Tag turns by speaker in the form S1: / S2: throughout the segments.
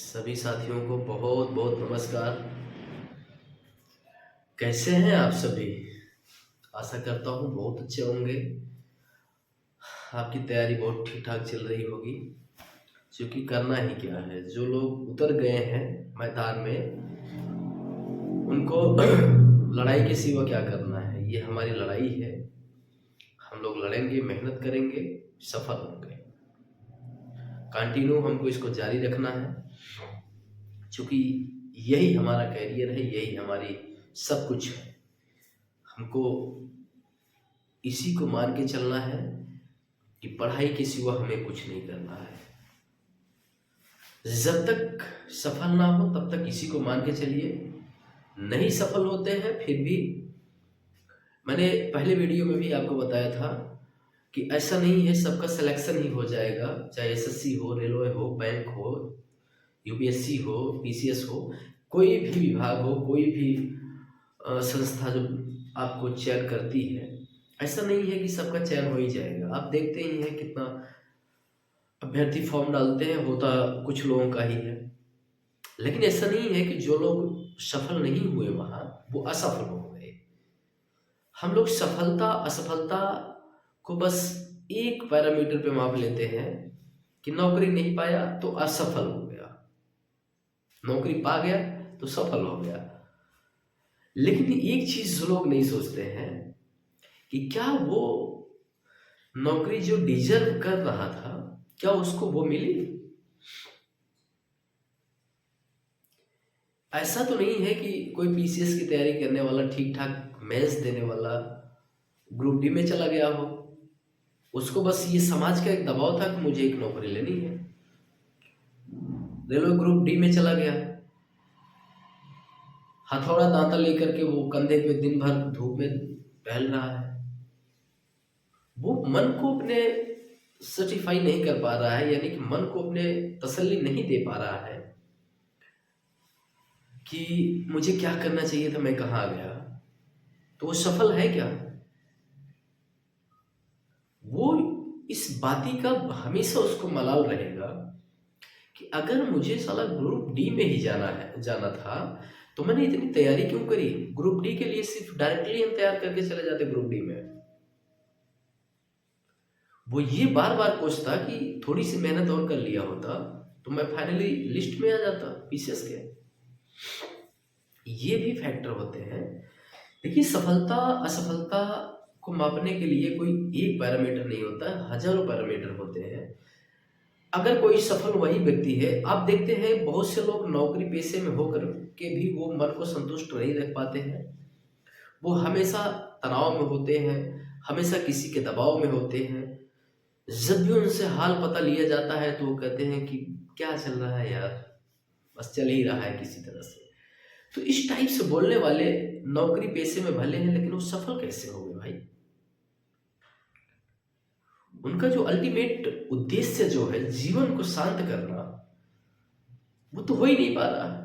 S1: सभी साथियों को बहुत बहुत नमस्कार। कैसे हैं आप सभी? आशा करता हूँ बहुत अच्छे होंगे। आपकी तैयारी बहुत ठीक ठाक चल रही होगी, क्योंकि करना ही क्या है, जो लोग उतर गए हैं मैदान में उनको लड़ाई के सिवा क्या करना है। ये हमारी लड़ाई है, हम लोग लड़ेंगे, मेहनत करेंगे, सफल होंगे। कंटिन्यू हमको इसको जारी रखना है, क्योंकि यही हमारा कैरियर है, यही हमारी सब कुछ है। हमको इसी को मान के चलना है कि पढ़ाई के सिवा हमें कुछ नहीं करना है। जब तक सफल ना हो तब तक इसी को मान के चलिए। नहीं सफल होते हैं फिर भी, मैंने पहले वीडियो में भी आपको बताया था कि ऐसा नहीं है सबका सिलेक्शन ही हो जाएगा। चाहे एसएससी हो, रेलवे हो, बैंक हो, यूपीएससी हो, पीसीएस हो, कोई भी विभाग हो, कोई भी संस्था जो आपको चयन करती है, ऐसा नहीं है कि सबका चयन हो ही जाएगा। आप देखते ही हैं कितना अभ्यर्थी फॉर्म डालते हैं, होता कुछ लोगों का ही है। लेकिन ऐसा नहीं है कि जो लोग सफल नहीं हुए वहां वो असफल हो गए। हम लोग सफलता असफलता को बस एक पैरामीटर पे माप लेते हैं कि नौकरी नहीं पाया तो असफल हो गया, नौकरी पा गया तो सफल हो गया। लेकिन एक चीज जो लोग नहीं सोचते हैं कि क्या वो नौकरी जो डिजर्व कर रहा था, क्या उसको वो मिली? ऐसा तो नहीं है कि कोई पीसीएस की तैयारी करने वाला, ठीक ठाक मेंस देने वाला ग्रुप डी में चला गया हो, उसको बस ये समाज का एक दबाव था कि मुझे एक नौकरी लेनी है, रेलवे ग्रुप डी में चला गया, हथौड़ा दांता लेकर के वो कंधे पे दिन भर धूप में टहल रहा है। वो मन को अपने सर्टिफाई नहीं कर पा रहा है, यानी कि मन को अपने तसल्ली नहीं दे पा रहा है कि मुझे क्या करना चाहिए था, मैं कहाँ आ गया। तो वो सफल है क्या? वो इस बाती का हमेशा उसको मलाल रहेगा कि अगर मुझे साला ग्रुप डी में ही जाना था तो मैंने इतनी तैयारी क्यों करी। ग्रुप डी के लिए सिर्फ डायरेक्टली हम तैयार करके चले जाते ग्रुप डी में। वो ये बार बार कोसता कि थोड़ी सी मेहनत और कर लिया होता तो मैं फाइनली लिस्ट में आ जाता पीसीएस के। ये भी फैक्टर होते हैं। देखिए, सफलता असफलता को मापने के लिए कोई एक पैरामीटर नहीं होता है, हजारों पैरामीटर होते हैं। अगर कोई सफल वही व्यक्ति है, आप देखते हैं बहुत से लोग नौकरी पेशे में होकर के भी वो मन को संतुष्ट नहीं रख पाते हैं। वो हमेशा तनाव में होते हैं, हमेशा किसी के दबाव में होते हैं। जब भी उनसे हाल पता लिया जाता है तो वो कहते हैं कि क्या चल रहा है यार, बस चल ही रहा है किसी तरह से। तो इस टाइप से बोलने वाले नौकरी पेशे में भले हैं, लेकिन वो सफल कैसे हो गए भाई? उनका जो अल्टीमेट उद्देश्य जो है जीवन को शांत करना, वो तो हो ही नहीं पा रहा।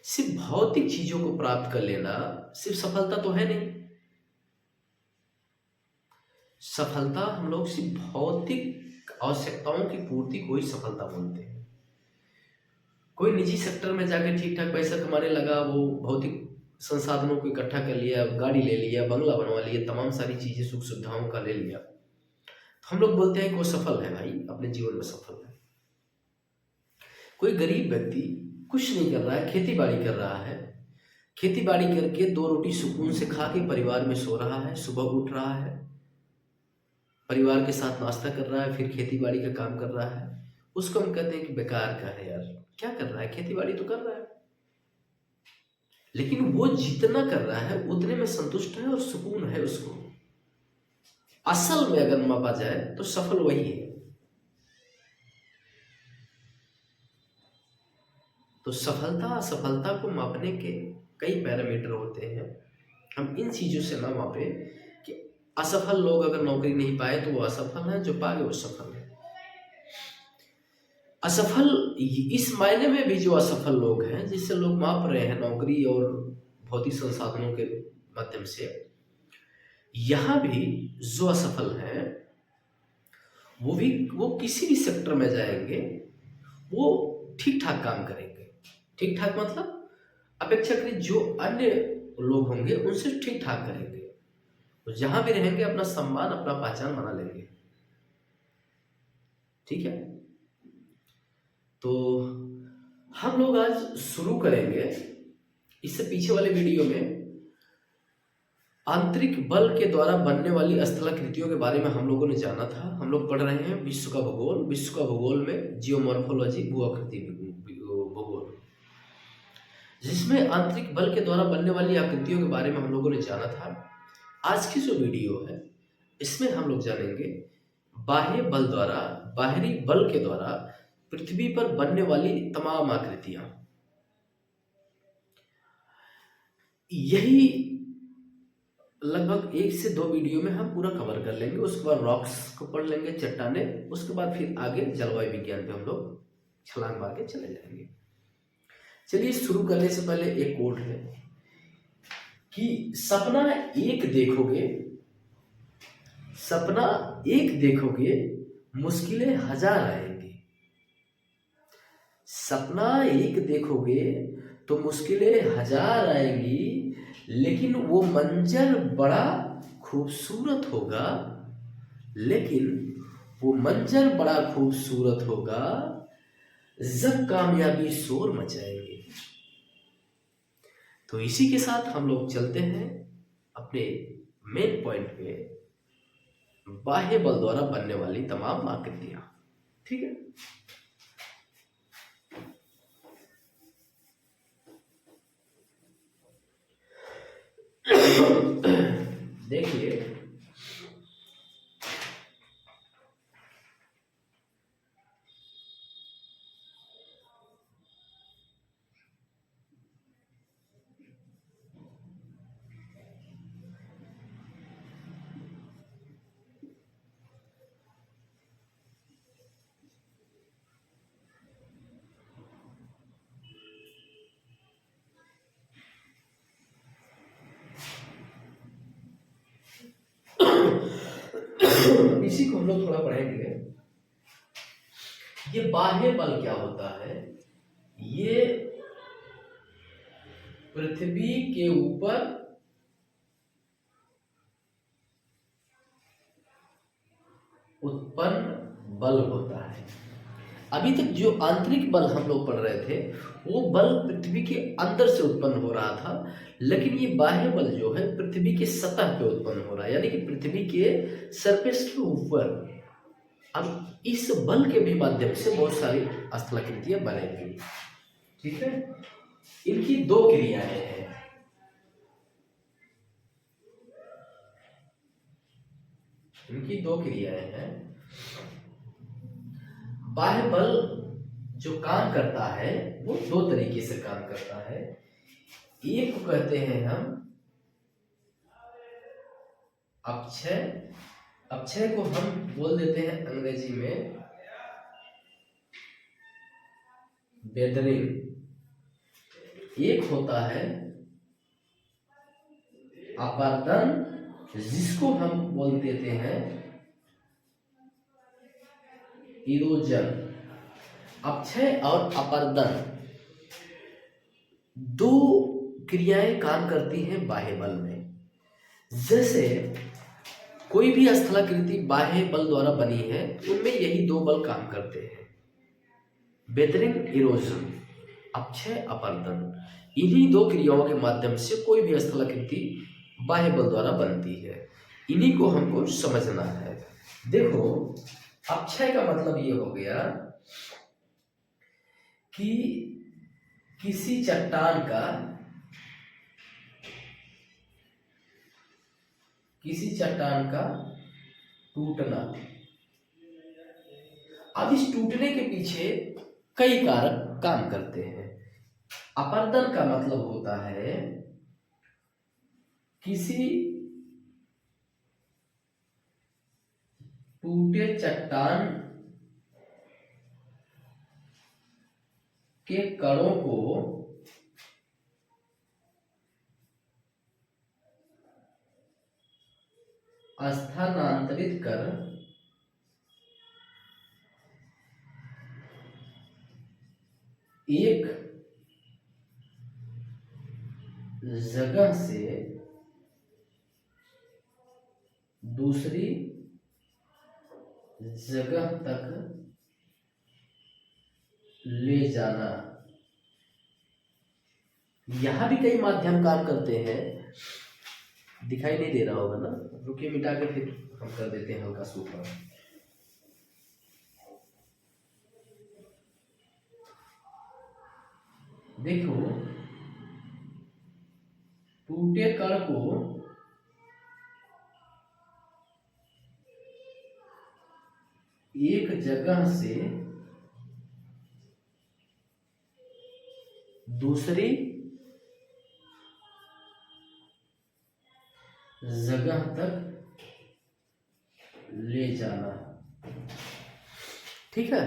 S1: सिर्फ भौतिक चीजों को प्राप्त कर लेना सिर्फ सफलता तो है नहीं। सफलता हम लोग सिर्फ भौतिक आवश्यकताओं की पूर्ति को ही सफलता बोलते हैं। कोई निजी सेक्टर में जाके ठीक ठाक पैसा कमाने लगा, वो भौतिक संसाधनों को इकट्ठा कर लिया, गाड़ी ले लिया, बंगला बनवा लिया, तमाम सारी चीजें सुख सुविधाओं का ले लिया, तो हम लोग बोलते हैं कि वो सफल है भाई, अपने जीवन में सफल है। कोई गरीब व्यक्ति कुछ नहीं कर रहा है, खेती बाड़ी कर रहा है, खेती बाड़ी करके दो रोटी सुकून से खा के परिवार में सो रहा है, सुबह उठ रहा है, परिवार के साथ नाश्ता कर रहा है, फिर खेती बाड़ी का काम कर रहा है, उसको हम कहते हैं कि बेकार का है यार, क्या कर रहा है, खेती बाड़ी तो कर रहा है। लेकिन वो जितना कर रहा है उतने में संतुष्ट है और सुकून है उसको। असल में अगर मापा जाए तो सफल वही है। तो सफलता असफलता को मापने के कई पैरामीटर होते हैं। हम इन चीजों से ना मापे कि असफल लोग अगर नौकरी नहीं पाए तो वो असफल है, जो पा गए वो सफल है। असफल इस मायने में भी जो असफल लोग हैं, जिससे लोग माप रहे हैं नौकरी और भौतिक संसाधनों के माध्यम से, यहां भी जो असफल हैं वो किसी भी सेक्टर में जाएंगे, वो ठीक ठाक काम करेंगे। ठीक ठाक मतलब अपेक्षाकृत जो अन्य लोग होंगे उनसे ठीक ठाक करेंगे, तो जहां भी रहेंगे अपना सम्मान, अपना पहचान बना लेंगे। ठीक है, तो हम लोग आज शुरू करेंगे। इससे पीछे वाले वीडियो में आंतरिक बल के द्वारा बनने वाली स्थलाकृतियों के बारे में हम लोगों ने जाना था। हम लोग पढ़ रहे हैं विश्व का भूगोल। विश्व का भूगोल में जियोमॉर्फोलॉजी, भूआकृति भूगोल, जिसमें आंतरिक बल के द्वारा बनने वाली आकृतियों के बारे में हम लोगों ने जाना था। आज की जो वीडियो है इसमें हम लोग जानेंगे बाह्य बल द्वारा, बाहरी बल के द्वारा पृथ्वी पर बनने वाली तमाम आकृतियां। यही लगभग 1 से 2 वीडियो में हम पूरा कवर कर लेंगे। उसके बाद रॉक्स को पढ़ लेंगे, चट्टाने, उसके बाद फिर आगे जलवायु विज्ञान पे हम लोग छलांग मार के चले जाएंगे। चलिए, शुरू करने से पहले एक कोट है कि सपना एक देखोगे, सपना एक देखोगे, मुश्किलें 1000 आएंगी। सपना एक देखोगे तो मुश्किलें 1000 आएंगी, लेकिन वो मंजर बड़ा खूबसूरत होगा, लेकिन वो मंजर बड़ा खूबसूरत होगा जब कामयाबी शोर मचाएगी। तो इसी के साथ हम लोग चलते हैं अपने मेन पॉइंट पे, बाह्य बल द्वारा बनने वाली तमाम आकृतियां। ठीक है, देखिए, इसी को हम लोग थोड़ा पढ़ेंगे। ये बाह्य बल क्या होता है? ये पृथ्वी के ऊपर उत्पन्न बल होता है। अभी तक जो आंतरिक बल हम लोग पढ़ रहे थे वो बल पृथ्वी के अंदर से उत्पन्न हो रहा था, लेकिन ये बाह्य बल जो है पृथ्वी के सतह पे उत्पन्न हो रहा है, यानी कि पृथ्वी के सरफेस के ऊपर। अब इस बल के भी माध्यम से बहुत सारी स्थलाकृतियां बनेंगी। ठीक है, इनकी 2 क्रियाएं हैं। इनकी 2 क्रियाएं हैं। बाह्य बल जो काम करता है वो 2 तरीके से काम करता है। एक को कहते हैं हम अपक्षय। अपक्षय को हम बोल देते हैं अंग्रेजी में वेदरिंग। एक होता है अपर्दन, जिसको हम बोल देते हैं इरोजन। अपक्षय और अपर्दन 2 क्रियाएं काम करती हैं बाह्य बल में। जैसे कोई भी स्थलाकृति बाह्य बल द्वारा बनी है, उनमें यही 2 बल काम करते हैं, वेदरिंग, इरोजन, अपक्षय, अपर्दन। इन्हीं 2 क्रियाओं के माध्यम से कोई भी स्थलाकृति बाह्य बल द्वारा बनती है। इन्हीं को हमको समझना है। देखो, अपक्षय का मतलब ये हो गया कि किसी चट्टान का टूटना। अब इस टूटने के पीछे कई कारक काम करते हैं। अपर्दन का मतलब होता है किसी टूटे चट्टान के कणों को स्थानांतरित कर एक जगह से दूसरी जगह तक ले जाना। यहां भी कई माध्यम काम करते हैं, दिखाई नहीं दे रहा होगा ना, रुकिए मिटा के फिर हम कर देते हैं हल्का सूखा। देखो, टूटे कण को एक जगह से दूसरी जगह तक ले जाना। ठीक है,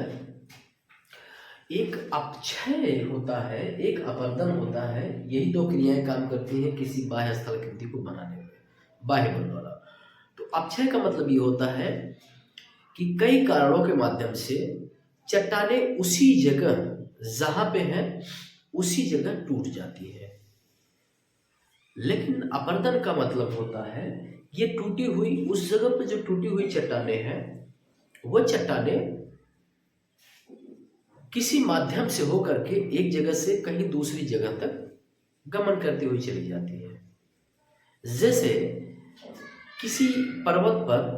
S1: एक अपक्षय होता है, एक अपर्दन होता है, यही दो क्रियाएं काम करती हैं किसी बाह्य स्थलाकृति को बनाने में बाह्य बल द्वारा। तो अपक्षय का मतलब ये होता है कि कई कारणों के माध्यम से चट्टानें उसी जगह जहां पे है उसी जगह टूट जाती है। लेकिन अपर्दन का मतलब होता है ये टूटी हुई, उस जगह पे जो टूटी हुई चट्टानें हैं वो चट्टानें किसी माध्यम से होकर के एक जगह से कहीं दूसरी जगह तक गमन करती हुई चली जाती है। जैसे किसी पर्वत पर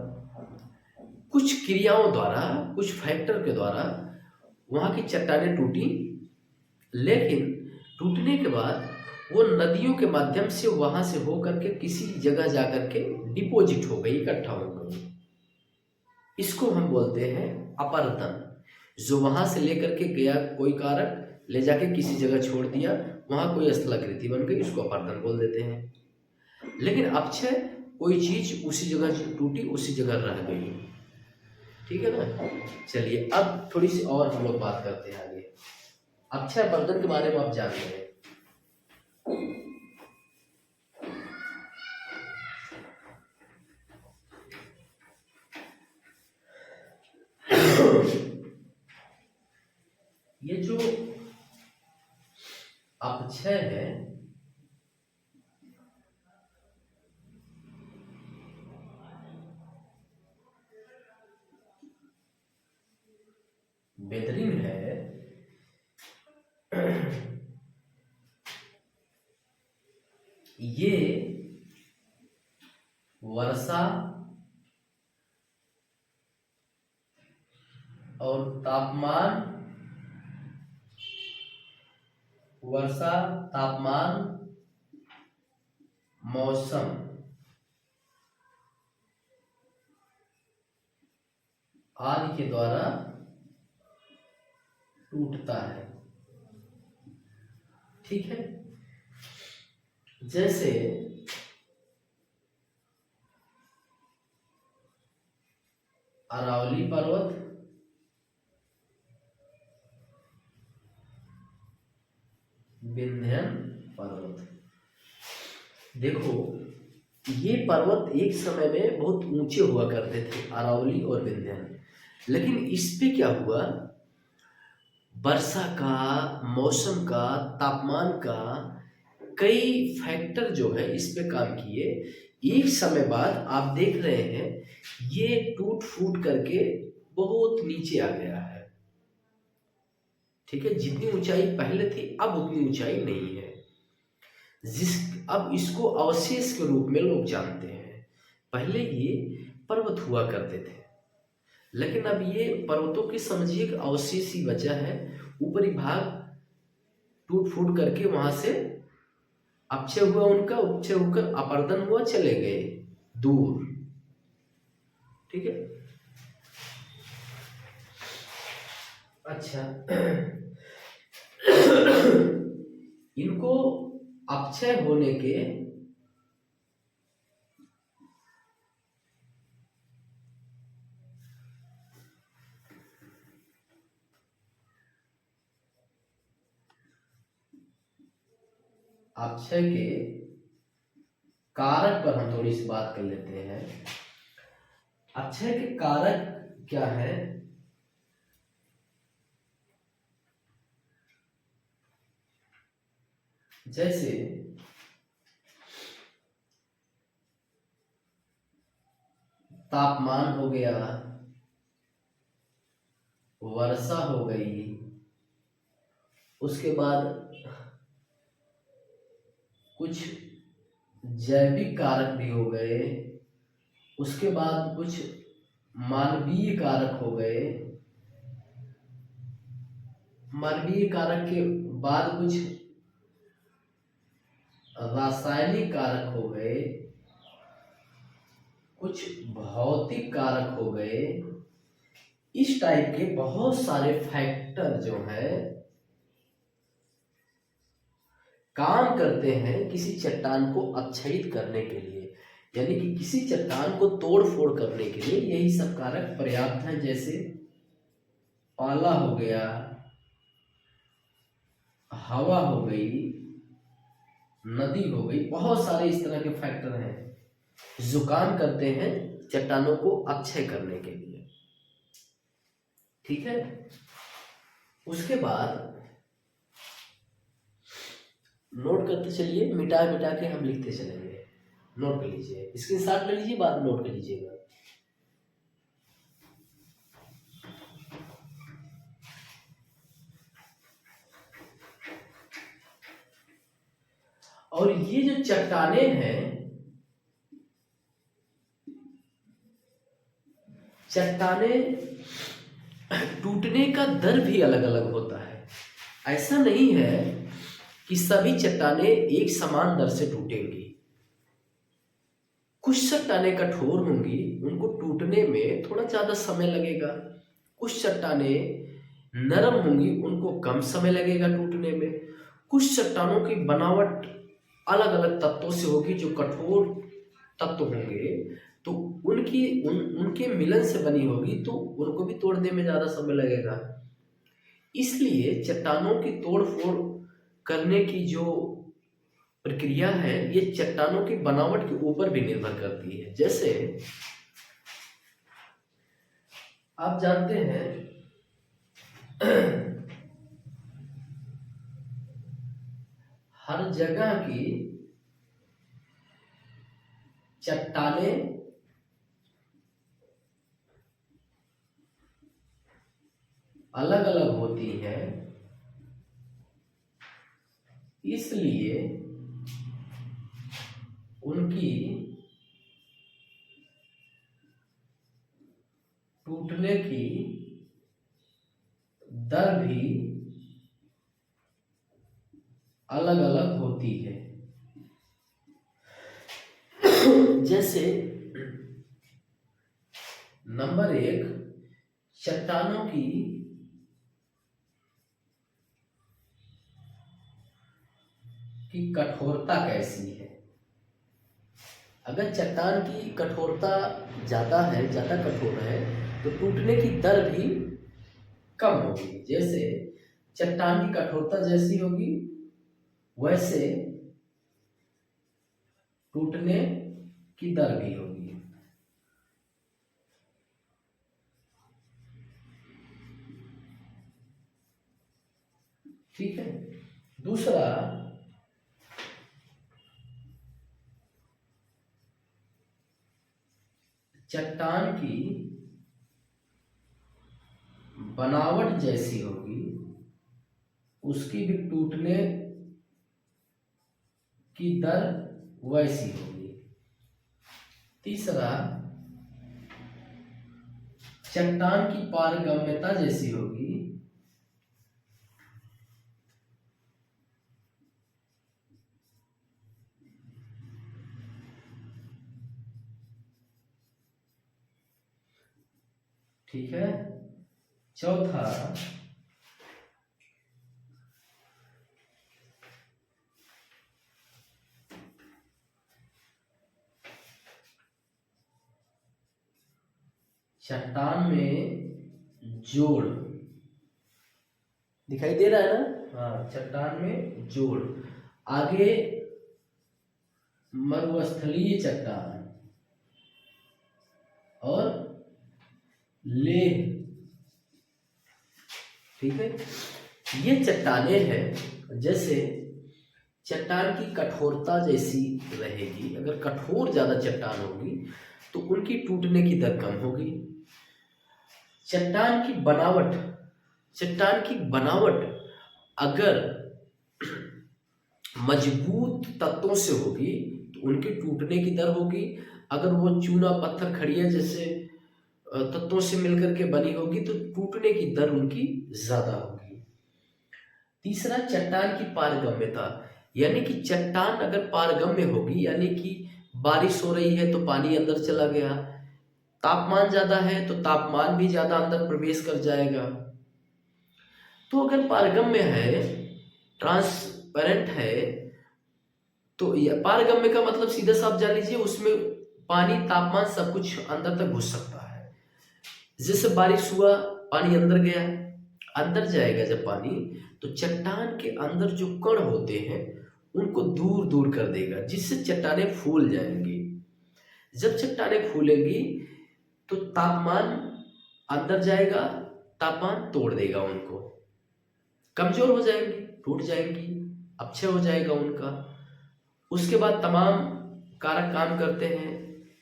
S1: कुछ क्रियाओं द्वारा, कुछ फैक्टर के द्वारा वहां की चट्टानें टूटी, लेकिन टूटने के बाद वो नदियों के माध्यम से वहां से होकर के किसी जगह जाकर के डिपॉजिट हो गई, इकट्ठा हो गई। इसको हम बोलते हैं अपर्दन। जो वहां से लेकर के गया कोई कारक, ले जाके किसी जगह छोड़ दिया, वहां कोई स्थलाकृति बन गई, उसको अपर्दन बोल देते हैं। लेकिन अपक्षय, कोई चीज उसी जगह टूटी उसी जगह रह गई। ठीक है ना। चलिए अब थोड़ी सी और हम लोग बात करते हैं आगे। अपक्षय अपर्दन के बारे में आप जान रहे हैं। ये जो अपक्षय है बेहतरीन है, ये वर्षा और तापमान, वर्षा, तापमान, मौसम आदि के द्वारा टूटता है। ठीक है, जैसे अरावली पर्वत, विंध्य पर्वत। देखो, ये पर्वत एक समय में बहुत ऊंचे हुआ करते थे, अरावली और विंध्य। लेकिन इस पे क्या हुआ, वर्षा का, मौसम का, तापमान का कई फैक्टर जो है इस पे काम किए। एक समय बाद आप देख रहे हैं ये टूट फूट करके बहुत नीचे आ गया है। ठीक है, जितनी ऊंचाई पहले थी अब उतनी ऊंचाई नहीं है। अब इसको अवशेष के रूप में लोग जानते हैं। पहले ये पर्वत हुआ करते थे, लेकिन अब ये पर्वतों की समझिए कि अवशेष ही बचा है। ऊपरी भाग टूट फूट करके वहां से अपक्षय हुआ, उनका उपक्षय होकर अपर्दन हुआ, चले गए दूर। ठीक है, अच्छा इनको अपक्षय होने के अपक्षय के कारक पर हम थोड़ी सी बात कर लेते हैं। अपक्षय के कारक क्या है? जैसे तापमान हो गया, वर्षा हो गई, उसके बाद कुछ जैविक कारक भी हो गए, उसके बाद कुछ मानवीय कारक हो गए, मानवीय कारक के बाद कुछ रासायनिक कारक हो गए, कुछ भौतिक कारक हो गए। इस टाइप के बहुत सारे फैक्टर जो है काम करते हैं किसी चट्टान को आच्छादित करने के लिए, यानी कि किसी चट्टान को तोड़ फोड़ करने के लिए यही सब कारक पर्याप्त हैं। जैसे पाला हो गया, हवा हो गई, नदी हो गई, बहुत सारे इस तरह के फैक्टर हैं जो काम करते हैं चट्टानों को अक्षय करने के लिए। ठीक है, उसके बाद नोट करते चलिए, मिटा मिटा के हम लिखते चलेंगे। नोट कर लीजिए, स्क्रीनशॉट ले लीजिए, बाद में नोट कर लीजिएगा। और ये जो चट्टाने हैं, चट्टाने टूटने का दर भी अलग अलग होता है। ऐसा नहीं है कि सभी चट्टाने एक समान दर से टूटेंगी। कुछ चट्टाने कठोर होंगी, उनको टूटने में थोड़ा ज्यादा समय लगेगा। कुछ चट्टाने नरम होंगी, उनको कम समय लगेगा टूटने में। कुछ चट्टानों की बनावट अलग अलग तत्वों से होगी, जो कठोर तत्व होंगे तो उनके मिलन से बनी होगी, तो उनको भी तोड़ने में ज्यादा समय लगेगा। इसलिए चट्टानों की तोड़ फोड़ करने की जो प्रक्रिया है, ये चट्टानों की बनावट के ऊपर भी निर्भर करती है। जैसे आप जानते हैं हर जगह की चट्टानें अलग अलग होती हैं, इसलिए उनकी टूटने की दर भी अलग अलग होती है। जैसे नंबर 1, चट्टानों की कठोरता कैसी है। अगर चट्टान की कठोरता ज्यादा है, ज्यादा कठोर है, तो टूटने की दर भी कम होगी। जैसे चट्टान की कठोरता जैसी होगी, वैसे टूटने की दर भी होगी। ठीक है। दूसरा, चट्टान की बनावट जैसी होगी, उसकी भी टूटने की दर वैसी होगी। तीसरा, चट्टान की पारगम्यता जैसी होगी, ठीक है। चौथा, चट्टान में जोड़ दिखाई दे रहा है ना। हाँ, चट्टान में जोड़। आगे मरुस्थलीय चट्टान और लेह। ठीक है, ये चट्टाने हैं। जैसे चट्टान की कठोरता जैसी रहेगी। अगर कठोर ज़्यादा चट्टान होगी तो उनकी टूटने की दर कम होगी। चट्टान की बनावट, चट्टान की बनावट अगर मजबूत तत्वों से होगी तो उनके टूटने की दर होगी। अगर वो चूना पत्थर खड़िया जैसे तत्वों से मिलकर के बनी होगी तो टूटने की दर उनकी ज़्यादा होगी। तीसरा, चट्टान की पारगम्यता, यानी कि चट्टान अगर पारगम्य होगी, यानी कि बारिश हो रही है तो पानी अंदर चला गया, तापमान ज़्यादा है तो तापमान भी ज़्यादा अंदर प्रवेश कर जाएगा। तो अगर पारगम्य है, ट्रांसपेरेंट है, तो पारगम्य का मतलब सीधा साफ जान लीजिए उसमें पानी, तापमान सब कुछ अंदर तक घुस सकता है। जैसे बारिश हुआ, पानी अंदर गया, अंदर जाएगा जब पानी तो चट्टान के अंदर जो कण होते हैं उनको दूर दूर कर देगा, जिससे चट्टानें फूल जाएंगी। जब चट्टानें फूलेंगी तो तापमान अंदर जाएगा, तापमान तोड़ देगा उनको, कमजोर हो जाएंगी, टूट जाएंगी, अपक्षय हो जाएगा उनका। उसके बाद तमाम कारक काम करते हैं,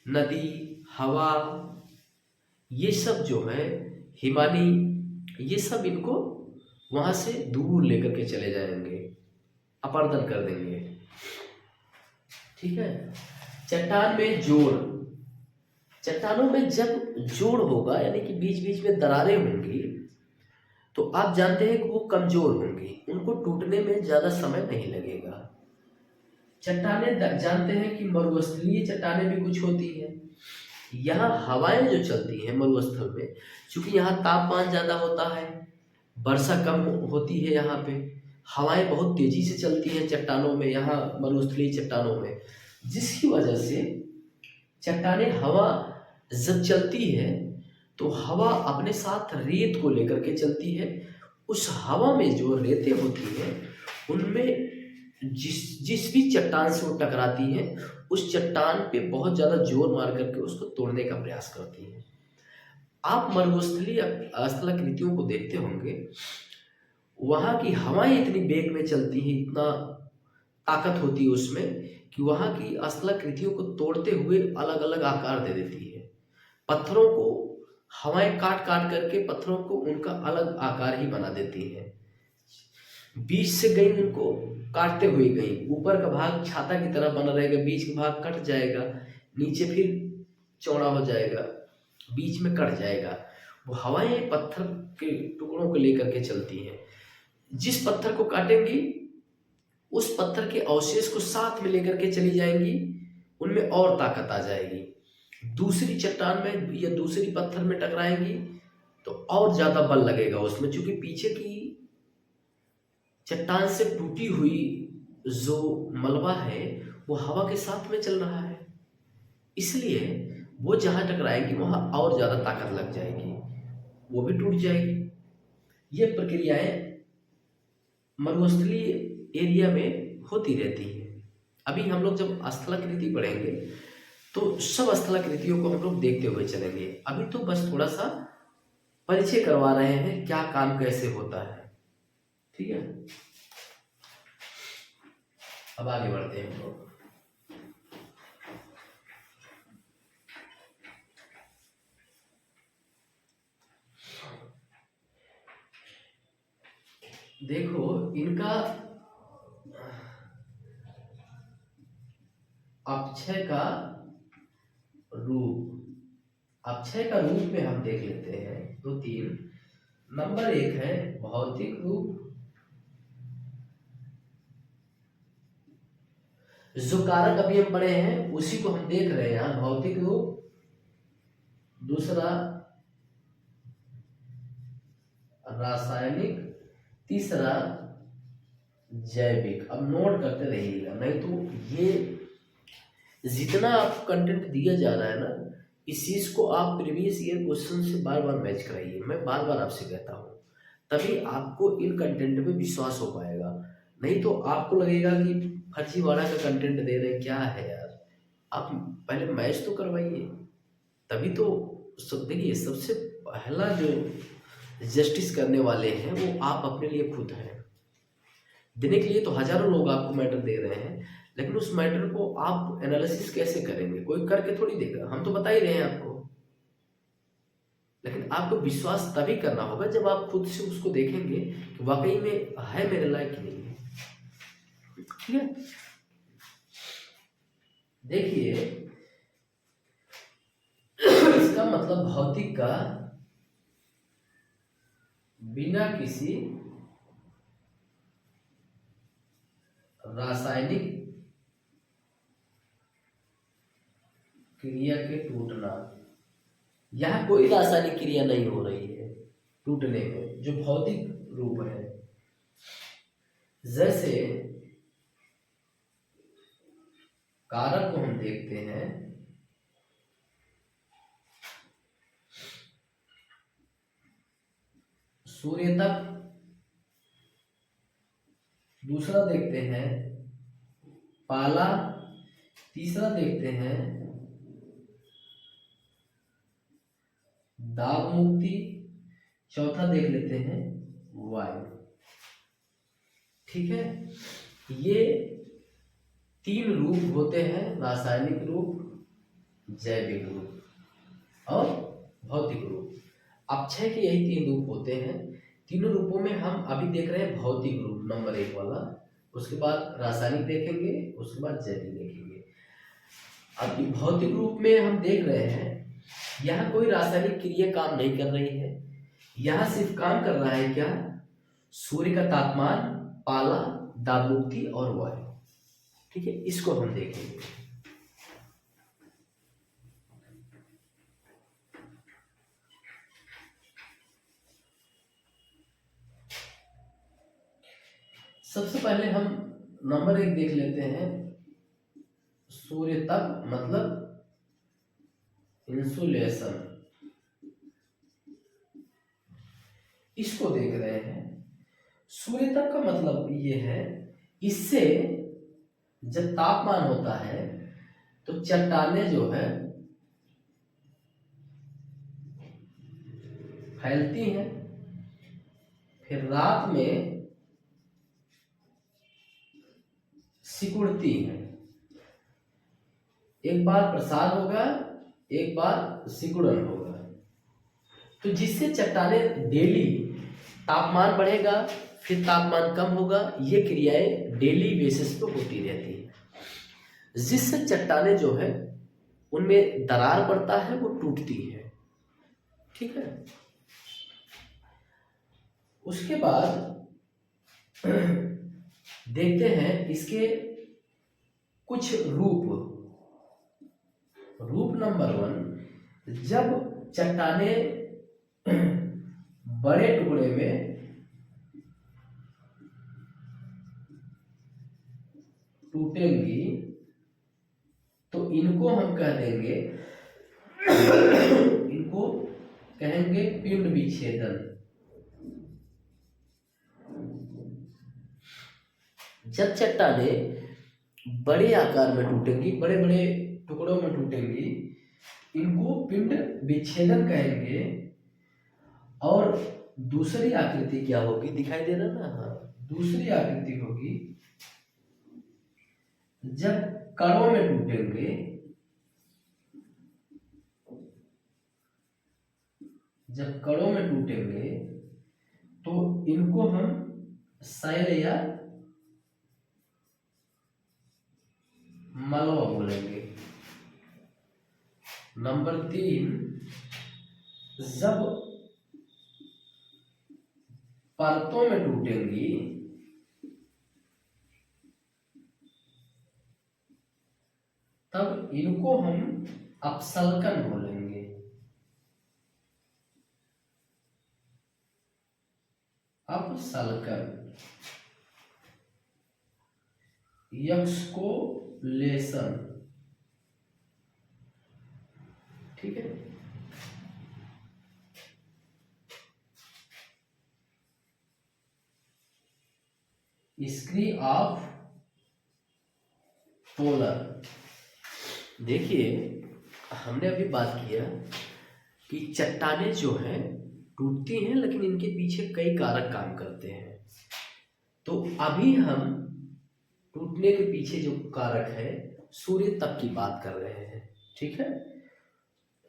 S1: नदी, हवा, ये सब जो है, हिमानी, ये सब इनको वहां से दूर लेकर के चले जाएंगे, अपर्दन कर देंगे। ठीक है। चट्टान में जोड़, चट्टानों में जब जोड़ होगा यानी कि बीच बीच में दरारें होंगी तो आप जानते हैं कि वो कमजोर होंगी, उनको टूटने में ज्यादा समय नहीं लगेगा। चट्टानें जानते हैं कि मरुस्थलीय चट्टानें भी कुछ होती हैं। यहाँ हवाएं जो चलती हैं मरुस्थल में, क्योंकि यहाँ तापमान ज़्यादा होता है, वर्षा कम होती है, यहाँ पे हवाएं बहुत तेजी से चलती हैं चट्टानों में, यहाँ मरुस्थलीय चट्टानों में, जिसकी वजह से चट्टानें, हवा जब चलती है तो हवा अपने साथ रेत को लेकर के चलती है। उस हवा में जो रेतें होती हैं उनमें जिस भी चट्टान से वो टकराती है उस चट्टान पे बहुत ज़्यादा जोर मार करके उसको तोड़ने का प्रयास करती है। आप मरुस्थलीय स्थलाकृतियों को देखते होंगे, वहाँ की हवाएं इतनी बेग में चलती हैं, इतना ताकत होती है उसमें कि वहाँ की स्थलाकृतियों को तोड़ते हुए अलग अलग आकार दे देती है। पत्थरों को हवाएं काट काट करके पत्थरों को उनका अलग आकार ही बना देती है। बीच से गई उनको काटते हुए गई, ऊपर का भाग छाता की तरह बना रहेगा, बीच का भाग कट जाएगा, नीचे फिर चौड़ा हो जाएगा, बीच में कट जाएगा। वो हवाएं पत्थर के टुकड़ों को लेकर के चलती हैं। जिस पत्थर को काटेंगी उस पत्थर के अवशेष को साथ में लेकर के चली जाएंगी, उनमें और ताकत आ जाएगी। दूसरी चट्टान में या दूसरी पत्थर में टकराएंगी तो और ज्यादा बल लगेगा उसमें, क्योंकि पीछे की चट्टान से टूटी हुई जो मलबा है वो हवा के साथ में चल रहा है, इसलिए वो जहां टकराएंगी वहां और ज्यादा ताकत लग जाएगी, वो भी टूट जाएगी। ये प्रक्रियाएं मरुस्थलीय एरिया में होती रहती हैं। अभी हम लोग जब स्थलाकृति पढ़ेंगे तो सब स्थलाकृतियों को हम लोग देखते हुए चलेंगे। अभी तो बस थोड़ा सा परिचय करवा रहे हैं, क्या काम कैसे होता है। ठीक है, अब आगे बढ़ते हैं हम लोग। देखो इनका अपक्षय का रूप, अपक्षय का रूप में हम देख लेते हैं दो तीन। नंबर 1 है भौतिक रूप, जो कारक अभी हम पढ़े हैं उसी को हम देख रहे हैं यहाँ, भौतिक रूप। दूसरा रासायनिक, तीसरा जैविक। अब नोट करते रहिएगा, नहीं तो ये जितना आपको कंटेंट दिया जा रहा है ना, इस चीज को आप प्रीवियस ईयर क्वेश्चन से बार बार मैच कराइए। मैं बार बार आपसे कहता हूँ, तभी आपको इन कंटेंट में विश्वास हो पाएगा। नहीं तो आपको लगेगा कि फर्जीवाड़ा का कंटेंट दे रहे, क्या है यार। आप पहले मैच तो करवाइए, तभी तो सब। देखिए सबसे पहला जो जस्टिस करने वाले हैं वो आप अपने लिए खुद हैं। देने के लिए तो हजारों लोग आपको मैटर दे रहे हैं, लेकिन उस मैटर को आप एनालिसिस कैसे करेंगे? कोई करके थोड़ी देगा, हम तो बता ही रहे हैं आपको। लेकिन आपको विश्वास तभी करना होगा जब आप खुद से उसको देखेंगे कि वाकई में है मेरे लायक कि नहीं है। ठीक है, देखिए इसका मतलब भौतिक का बिना किसी रासायनिक क्रिया के टूटना। यहां कोई रासायनिक क्रिया नहीं हो रही है टूटने में, जो भौतिक रूप है। जैसे कारक को हम देखते हैं, सूर्य तक, दूसरा देखते हैं पाला, तीसरा देखते हैं दाब मुक्ति, चौथा देख लेते हैं वायु। ठीक है, ये तीन रूप होते हैं, रासायनिक रूप, जैविक रूप और भौतिक रूप। अक्षय के यही तीन रूप होते हैं। तीनों रूपों में हम अभी देख रहे हैं भौतिक रूप नंबर 1 वाला, उसके बाद रासायनिक देखेंगे, उसके बाद जैविक देखेंगे। अब भौतिक रूप में हम देख रहे हैं यहाँ कोई रासायनिक क्रिया काम नहीं कर रही है, यहाँ सिर्फ काम कर रहा है क्या? सूर्य का तापमान, पाला, दाब मुक्ति और वायु। ठीक है, इसको हम देखेंगे। सबसे पहले हम नंबर 1 देख लेते हैं, सूर्य तक मतलब इंसुलेशन, इसको देख रहे हैं। सूर्य तक का मतलब ये है, इससे जब तापमान होता है तो चट्टानें जो है फैलती हैं, फिर रात में सिकुड़ती हैं। एक बार प्रसार होगा, एक बार सिकुड़न होगा, तो जिससे चट्टानें डेली तापमान बढ़ेगा, फिर तापमान कम होगा, ये क्रियाएं डेली बेसिस पे होती रहती है, जिससे चट्टानें जो है उनमें दरार पड़ता है, वो टूटती है। ठीक है, उसके बाद देखते हैं इसके कुछ रूप। रूप नंबर 1, जब चट्टानें बड़े टुकड़े में टूटेंगी तो इनको हम कह देंगे, इनको कहेंगे पिंड विच्छेदन। जब चट्टानें बड़े आकार में टूटेंगी, बड़े बड़े टुकड़ों में टूटेंगी, इनको पिंड विच्छेदन कहेंगे। और दूसरी आकृति क्या होगी, दिखाई दे रहा ना? हाँ, दूसरी आकृति होगी जब कणों में टूटेंगे, जब कणों में टूटेंगे तो इनको हम शैल या मलवा बोलेंगे। नंबर 3, जब परतों में टूटेंगी तब इनको हम अपसल्कन बोलेंगे। अपसल्कन, एक्सकोलेशन। ठीक है, स्क्री ऑफ पोलर। देखिए हमने अभी बात किया कि चट्टानें जो हैं टूटती हैं, लेकिन इनके पीछे कई कारक काम करते हैं। तो अभी हम टूटने के पीछे जो कारक है सूर्य तप की बात कर रहे हैं, ठीक है,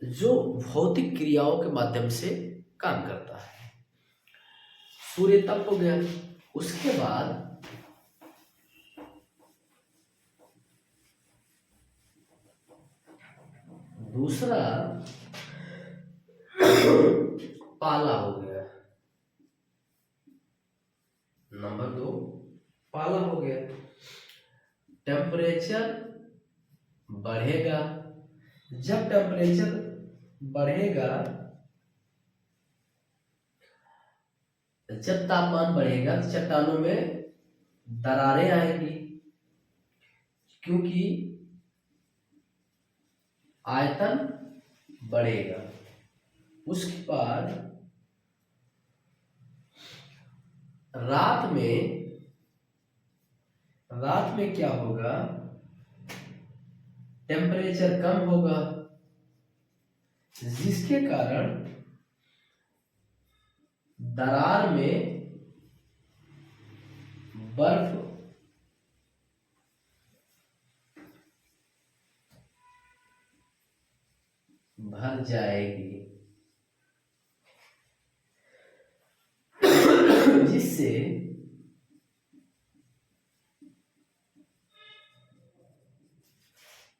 S1: जो भौतिक क्रियाओं के माध्यम से काम करता है। सूर्य तप हो गया। उसके बाद दूसरा पाला हो गया। नंबर 2 पाला हो गया। टेम्परेचर बढ़ेगा। जब टेम्परेचर बढ़ेगा, जब तापमान बढ़ेगा तो चट्टानों में दरारें आएंगी, क्योंकि आयतन बढ़ेगा। उसके बाद रात में क्या होगा, टेम्परेचर कम होगा, जिसके कारण दरार में बर्फ भर जाएगी, जिससे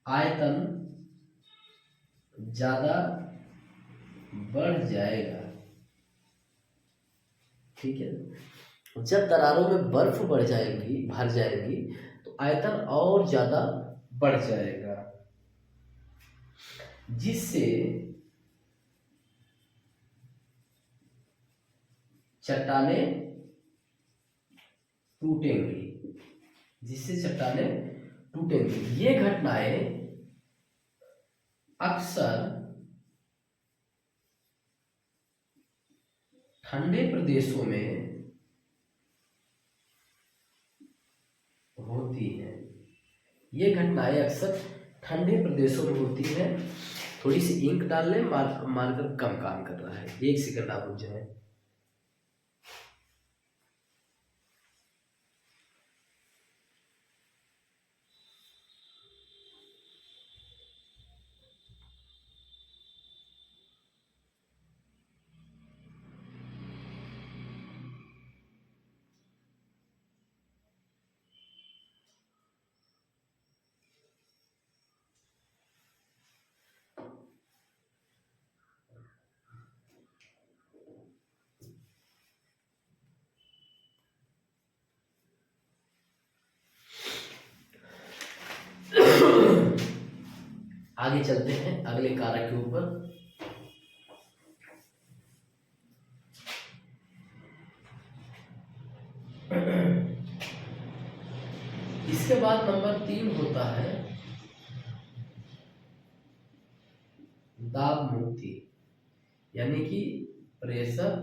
S1: आयतन ज्यादा बढ़ जाएगा। ठीक है। जब दरारों में बर्फ भर जाएगी तो आयतन और ज्यादा बढ़ जाएगा, जिससे चट्टानें टूटेंगी। ये घटनाएं अक्सर ठंडे प्रदेशों में होती हैं। ये घटनाएं अक्सर ठंडे प्रदेशों में होती हैं। थोड़ी सी इंक डाल लें, मार्कर कम काम कर रहा है, 1 सेकंड आप रुक जाए। आगे चलते हैं अगले कारक के ऊपर। इसके बाद नंबर 3 होता है दाब मुक्ति, यानी कि प्रेशर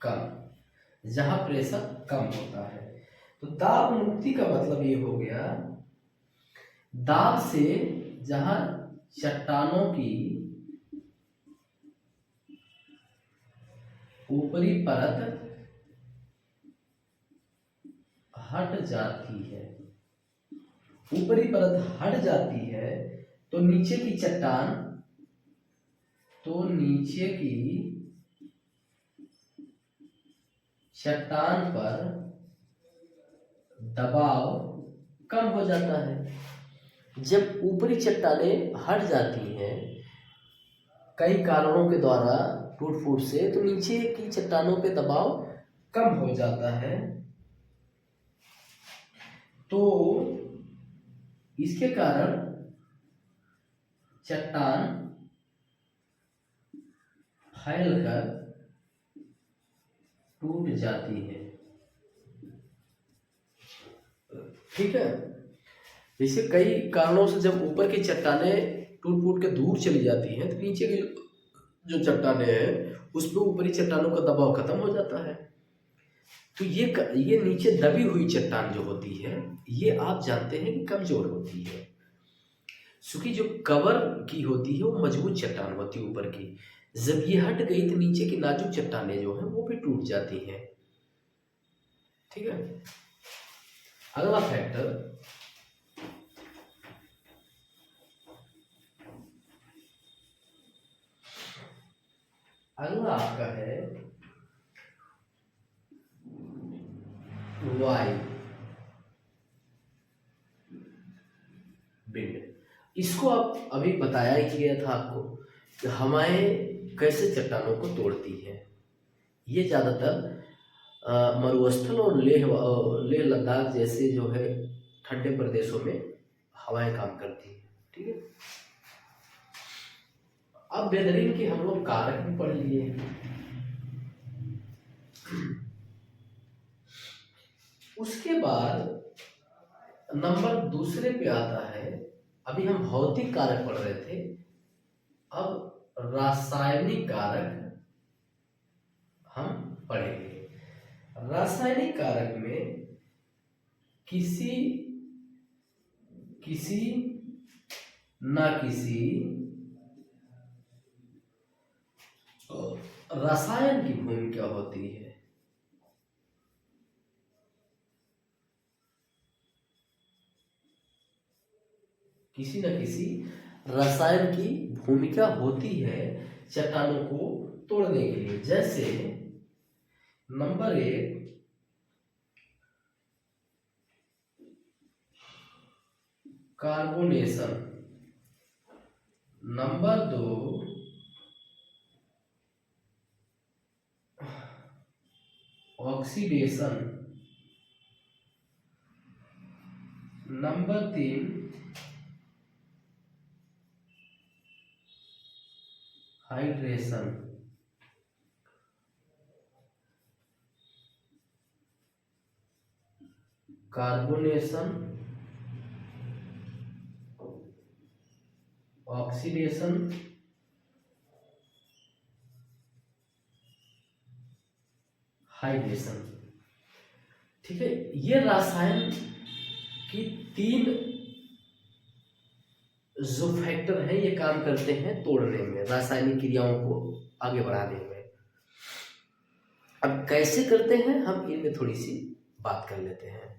S1: कम। जहां प्रेशर कम होता है तो दाब मुक्ति का मतलब ये हो गया, दाब से जहां चट्टानों की ऊपरी परत हट जाती है, तो नीचे की चट्टान पर दबाव कम हो जाता है। जब ऊपरी चट्टानें हट जाती हैं कई कारणों के द्वारा टूट फूट से, तो नीचे की चट्टानों पे दबाव कम हो जाता है। तो इसके कारण चट्टान फैलकर टूट जाती है। ठीक है। जैसे कई कारणों से जब ऊपर की चट्टानें टूट फूट के दूर चली जाती हैं तो नीचे की जो चट्टानें हैं उस पर ऊपरी चट्टानों का दबाव खत्म हो जाता है। तो ये नीचे दबी हुई चट्टान जो होती है ये आप जानते हैं कि कमजोर होती है, क्योंकि जो कवर की होती है वो मजबूत चट्टान होती है ऊपर की, जब ये हट गई तो नीचे की नाजुक चट्टानें जो हैं वो भी टूट जाती हैं। ठीक है। अगला फैक्टर, अगला आपका है वायु, विंड। इसको आप अभी बताया ही गया था आपको कि हवाएं कैसे चट्टानों को तोड़ती हैं। ये ज़्यादातर मरुस्थल और लेह लद्दाख जैसे जो है ठंडे प्रदेशों में हवाएं काम करती हैं। ठीक है। अब वेदरिंग के हम लोग कारक भी पढ़ लिए। उसके बाद नंबर दूसरे पे आता है, अभी हम भौतिक कारक पढ़ रहे थे, अब रासायनिक कारक हम पढ़ेंगे। रासायनिक कारक में किसी ना किसी रसायन की भूमिका होती है। किसी न किसी रसायन की भूमिका होती है चट्टानों को तोड़ने के लिए। जैसे number 1 carbonation, number 2 oxidation, number 3 hydration. Carbonation, oxidation, hydration. ठीक है। ये रसायन की 3 जो फैक्टर हैं ये काम करते हैं तोड़ने में, रासायनिक क्रियाओं को आगे बढ़ाने में। अब कैसे करते हैं हम इनमें थोड़ी सी बात कर लेते हैं।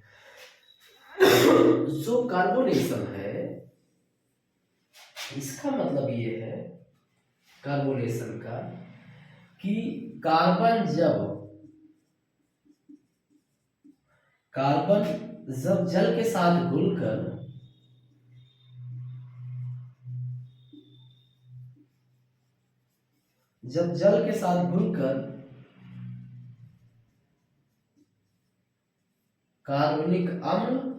S1: जो कार्बोनेशन है इसका मतलब ये है, कार्बोनेशन का, कि कार्बन जब जल के साथ घुलकर कार्बनिक अम्ल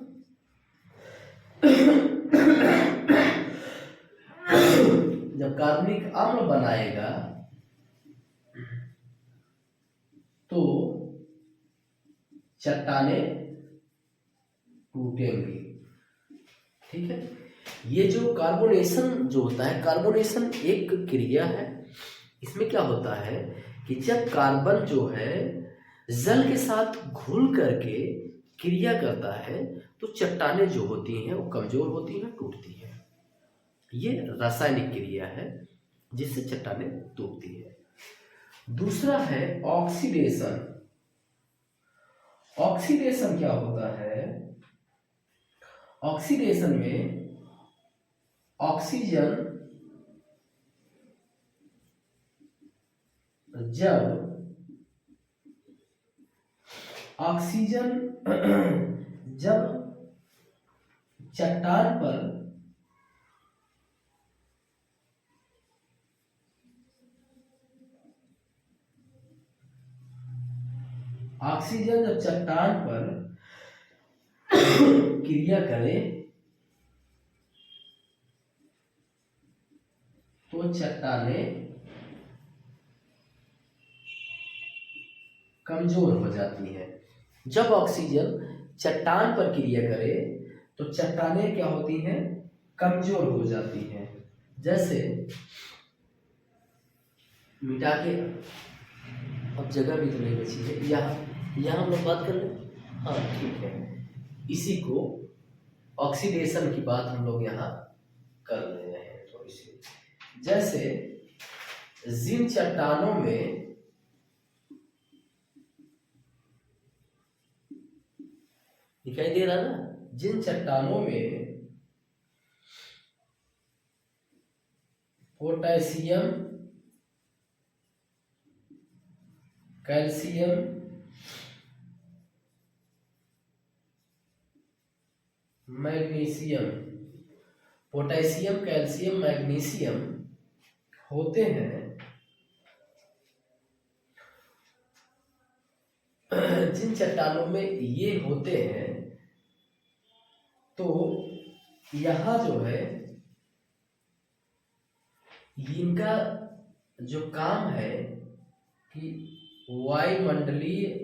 S1: जब कार्बनिक अम्ल बनाएगा तो चट्टानें टूटेंगी। ठीक है। ये जो कार्बोनेशन जो होता है, कार्बोनेशन एक क्रिया है। इसमें क्या होता है कि जब कार्बन जो है जल के साथ घुल करके क्रिया करता है तो चट्टानें जो होती हैं वो कमजोर होती हैं, टूटती हैं। ये रासायनिक क्रिया है जिससे चट्टानें टूटती है। दूसरा है ऑक्सीडेशन। ऑक्सीडेशन क्या होता है? ऑक्सीडेशन में ऑक्सीजन जब चट्टान पर क्रिया करे तो चट्टानें कमजोर हो जाती हैं। जब ऑक्सीजन चट्टान पर क्रिया करे तो चट्टानें क्या होती हैं? कमजोर हो जाती हैं। जैसे मिटा के, अब जगह भी तो नहीं बची है, यहाँ हम लोग बात कर लें। हाँ ठीक है, इसी को ऑक्सीडेशन की बात हम लोग यहाँ कर रहे हैं थोड़ी सी। जैसे जिन चट्टानों में दिखाई दे रहा ना, जिन चट्टानों में potassium, calcium, magnesium, potassium, calcium, magnesium होते हैं, जिन चट्टानों में ये होते हैं, तो यहाँ जो है इनका जो काम है कि वायुमंडलीय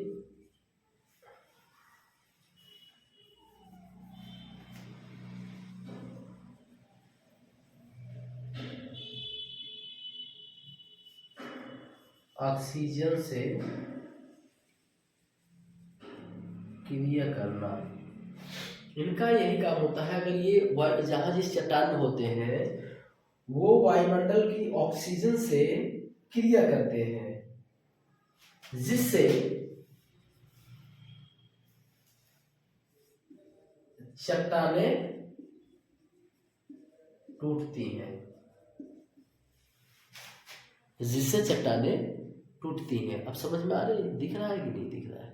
S1: ऑक्सीजन से क्रिया करना, इनका यही काम होता है। अगर ये जहाँ जिस चट्टान में होते हैं वो वायुमंडल की ऑक्सीजन से क्रिया करते हैं, जिससे चट्टानें टूटती हैं, जिससे चट्टानें टूटती हैं। अब समझ में आ रही है? दिख रहा है कि नहीं दिख रहा है?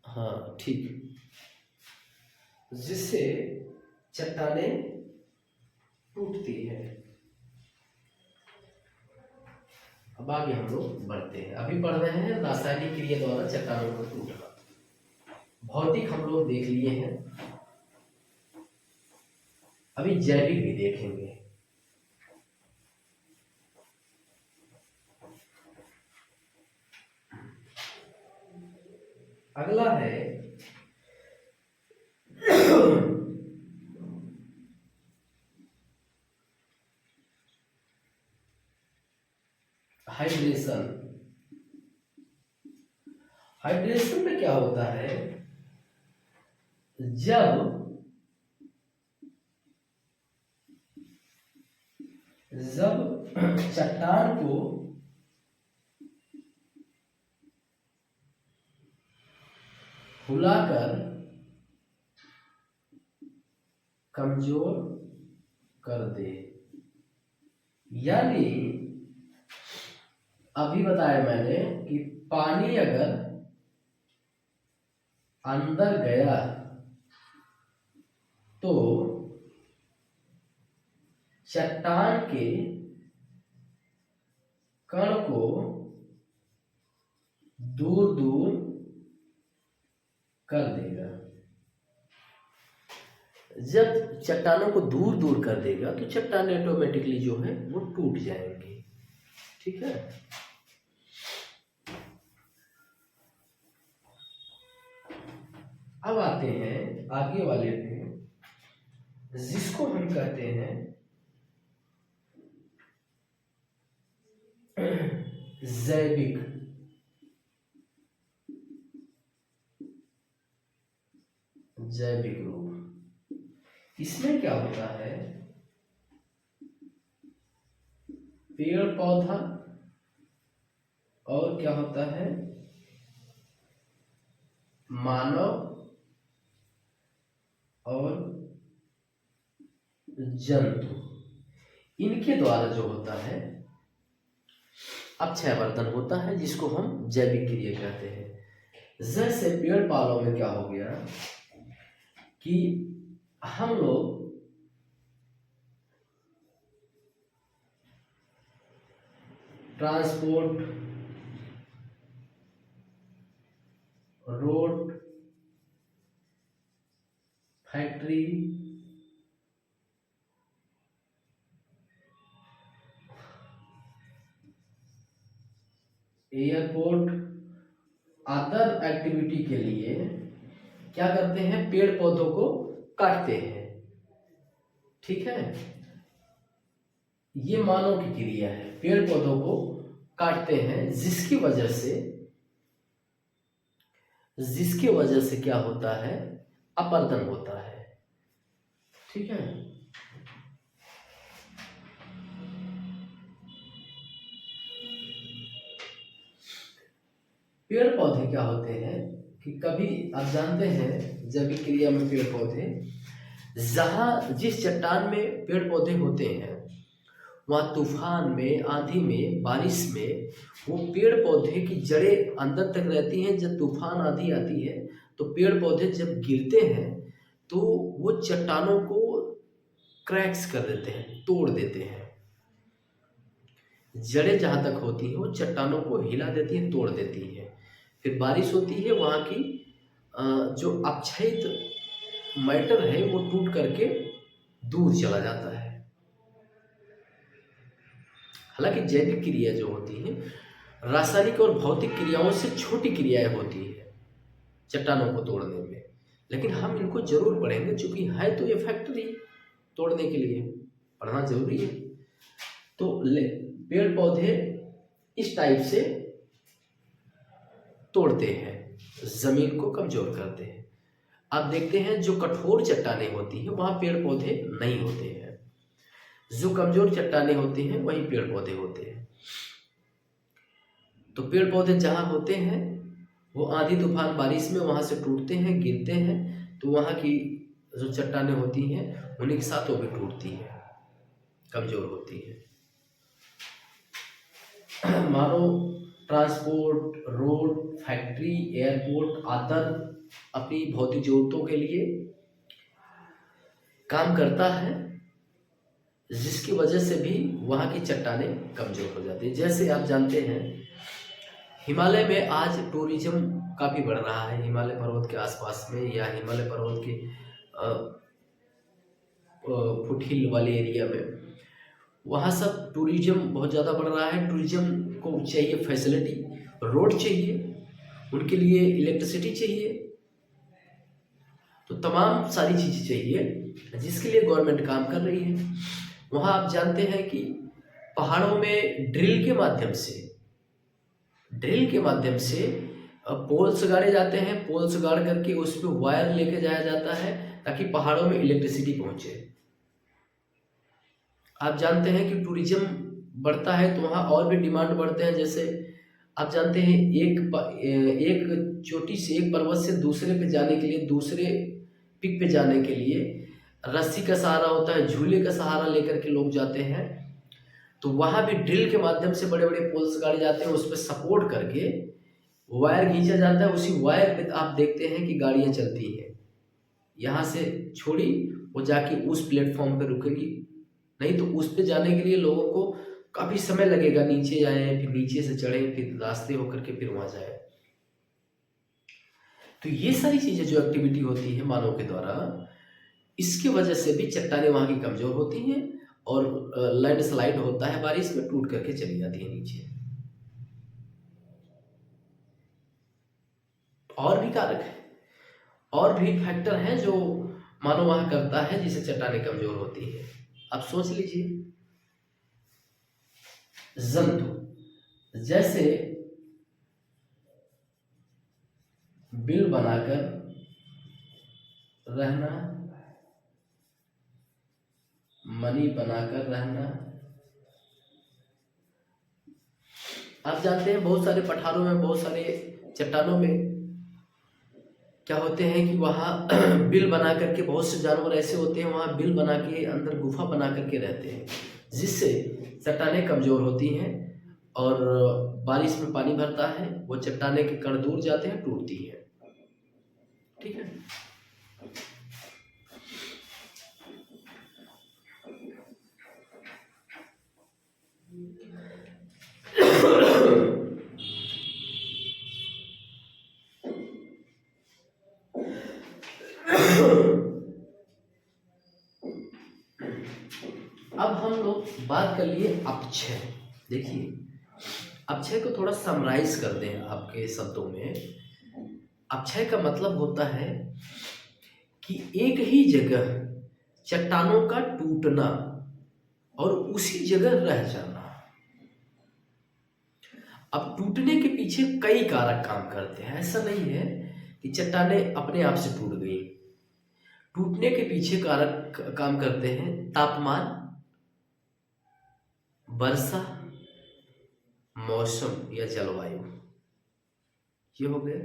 S1: हाँ ठीक, जिससे चट्टानें टूटती है। अब आगे हम लोग बढ़ते हैं। अभी पढ़ रहे हैं रासायनिक क्रिया द्वारा चट्टानों को टूटना। भौतिक हम लोग देख लिए हैं, अभी जैविक भी देखेंगे। अगला है हाइड्रेशन। हाइड्रेशन में क्या होता है, जब चट्टान को फुलाकर कमजोर कर दे, यानी अभी बताया मैंने कि पानी अगर अंदर गया तो चट्टान के कण को दूर दूर कर देगा। जब चट्टानों को दूर दूर कर देगा तो चट्टान ऑटोमेटिकली जो है वो टूट जाएंगे। ठीक है, अब आते हैं आगे वाले पे, जिसको हम कहते हैं जैविक। जैविक रूप, इसमें क्या होता है, पेड़ पौधा और क्या होता है, मानव और जंतु, इनके द्वारा जो होता है अक्षयवर्धन होता है, जिसको हम जैविक क्रिया कहते हैं। जैसे पेड़ पालों में क्या हो गया कि हम लोग transport, road, factory, airport, other activity के लिए क्या करते हैं, पेड़ पौधों को काटते हैं। ठीक है, ये मानव की क्रिया है, पेड़ पौधों को काटते हैं, जिसकी वजह से क्या होता है, अपरदन होता है। ठीक है। पेड़ पौधे क्या होते हैं कि कभी आप जानते हैं जैविक क्रिया में पेड़ पौधे, जहाँ जिस चट्टान में पेड़ पौधे होते हैं वहाँ तूफान में, आंधी में, बारिश में वो पेड़ पौधे की जड़ें अंदर तक रहती हैं। जब तूफान आंधी आती है तो पेड़ पौधे जब गिरते हैं तो वो चट्टानों को क्रैक्स कर देते हैं, तोड़ देते हैं। जड़ें जहाँ तक होती हैं वो चट्टानों को हिला देती हैं, तोड़ देती हैं। फिर बारिश होती है, वहाँ की जो अपक्षयित मैटर है वो टूट करके दूर चला जाता है। हालांकि जैविक क्रिया जो होती है रासायनिक और भौतिक क्रियाओं से छोटी क्रियाएं होती है चट्टानों को तोड़ने में, लेकिन हम इनको जरूर पढ़ेंगे क्योंकि है तो ये फैक्ट्री तोड़ने के लिए पढ़ना जरूरी है। तो पेड़ पौधे इस टाइप से तोड़ते हैं, जमीन को कमजोर करते हैं। आप देखते हैं जो कठोर चट्टानें होती हैं वहां पेड़ पौधे नहीं होते हैं, जो कमजोर चट्टानें होती हैं वहीं पेड़ पौधे होते हैं। तो पेड़ पौधे जहाँ होते हैं वो आंधी तूफान बारिश में वहां से टूटते हैं, गिरते हैं, तो वहां की जो चट्टानें होती हैं उन्हीं के साथ वो भी टूटती है, कमजोर होती है। मानो ट्रांसपोर्ट, रोड, फैक्ट्री, एयरपोर्ट आदि अपनी भौतिक जरूरतों के लिए काम करता है, जिसकी वजह से भी वहाँ की चट्टानें कमजोर हो जाती है। जैसे आप जानते हैं हिमालय में आज टूरिज्म काफ़ी बढ़ रहा है। हिमालय पर्वत के आसपास में या हिमालय पर्वत के फुटहिल वाले एरिया में वहाँ सब टूरिज्म बहुत ज़्यादा बढ़ रहा है। टूरिज्म को चाहिए फैसिलिटी, रोड चाहिए, उनके लिए इलेक्ट्रिसिटी चाहिए, तो तमाम सारी चीज़ें चाहिए जिसके लिए गवर्नमेंट काम कर रही है। वहाँ आप जानते हैं कि पहाड़ों में ड्रिल के माध्यम से पोल्स गाड़े जाते हैं। पोल्स गाड़ करके उस पर वायर लेके जाया जाता है ताकि पहाड़ों में इलेक्ट्रिसिटी पहुँचे। आप जानते हैं कि टूरिज्म बढ़ता है तो वहाँ और भी डिमांड बढ़ते हैं। जैसे आप जानते हैं एक चोटी से, एक पर्वत से दूसरे पे जाने के लिए, दूसरे पिक पे जाने के लिए रस्सी का सहारा होता है, झूले का सहारा लेकर के लोग जाते हैं। तो वहाँ भी ड्रिल के माध्यम से बड़े बड़े पोल्स गाड़े जाते हैं, उस पर सपोर्ट करके वायर खींचा जाता है। उसी वायर पे आप देखते हैं कि गाड़ियाँ चलती हैं। यहाँ से छोड़ी वो जाके उस प्लेटफॉर्म पे रुकेगी, नहीं तो उस पे जाने के लिए लोगों को काफ़ी समय लगेगा। नीचे जाएं, फिर नीचे से चढ़ें, फिर रास्ते होकर के फिर वहाँ जाएं। तो ये सारी चीज़ें जो एक्टिविटी होती है मानव के द्वारा, इसकी वजह से भी चट्टानें वहाँ की कमज़ोर होती हैं और लैंडस्लाइड होता है, बारिश में टूट करके चली जाती है नीचे। और भी कारक है, और भी फैक्टर हैं जो मानव वहाँ करता है जिससे चट्टानें कमज़ोर होती है। अब सोच लीजिए, जंतु जैसे बिल बनाकर रहना, मनी बनाकर रहना। आप जानते हैं बहुत सारे पठारों में, बहुत सारे चट्टानों में क्या होते हैं कि वहाँ बिल बना करके, बहुत से जानवर ऐसे होते हैं वहाँ बिल बना के अंदर गुफा बना करके रहते हैं, जिससे चट्टानें कमज़ोर होती हैं और बारिश में पानी भरता है, वो चट्टानें के कण दूर जाते हैं, टूटती हैं। ठीक है। अब हम लोग बात कर लिए अपक्षय। देखिए, अपक्षय को थोड़ा समराइज कर दें आपके शब्दों में। अपक्षय का मतलब होता है कि एक ही जगह चट्टानों का टूटना और उसी जगह रह जाना। अब टूटने के पीछे कई कारक काम करते हैं। ऐसा नहीं है कि चट्टानें अपने आप से टूट गई। टूटने के पीछे कारक काम करते हैं तापमान, वर्षा, मौसम या जलवायु। ये हो गया।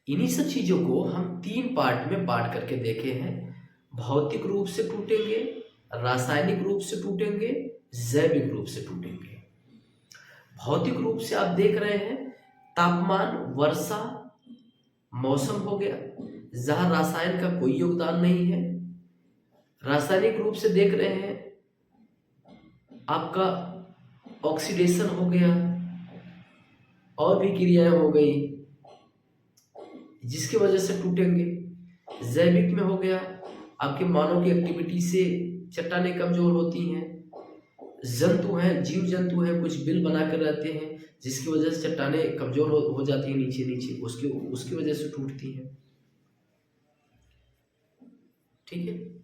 S1: इन्हीं सब चीजों को हम 3 पार्ट में बांट करके देखे हैं। भौतिक रूप से टूटेंगे, रासायनिक रूप से टूटेंगे, जैविक रूप से टूटेंगे। भौतिक रूप से आप देख रहे हैं तापमान, वर्षा, मौसम हो गया, जहां रसायन का कोई योगदान नहीं है। रासायनिक रूप से देख रहे हैं आपका ऑक्सीडेशन हो गया, और भी क्रियाएं हो गई जिसकी वजह से टूटेंगे। जैविक में हो गया आपके मानव की एक्टिविटी से चट्टानें कमजोर होती हैं, जंतु हैं, जीव जंतु हैं, कुछ बिल बनाकर रहते हैं जिसकी वजह से चट्टानें कमजोर हो जाती हैं, नीचे नीचे उसकी वजह से टूटती हैं। ठीक है।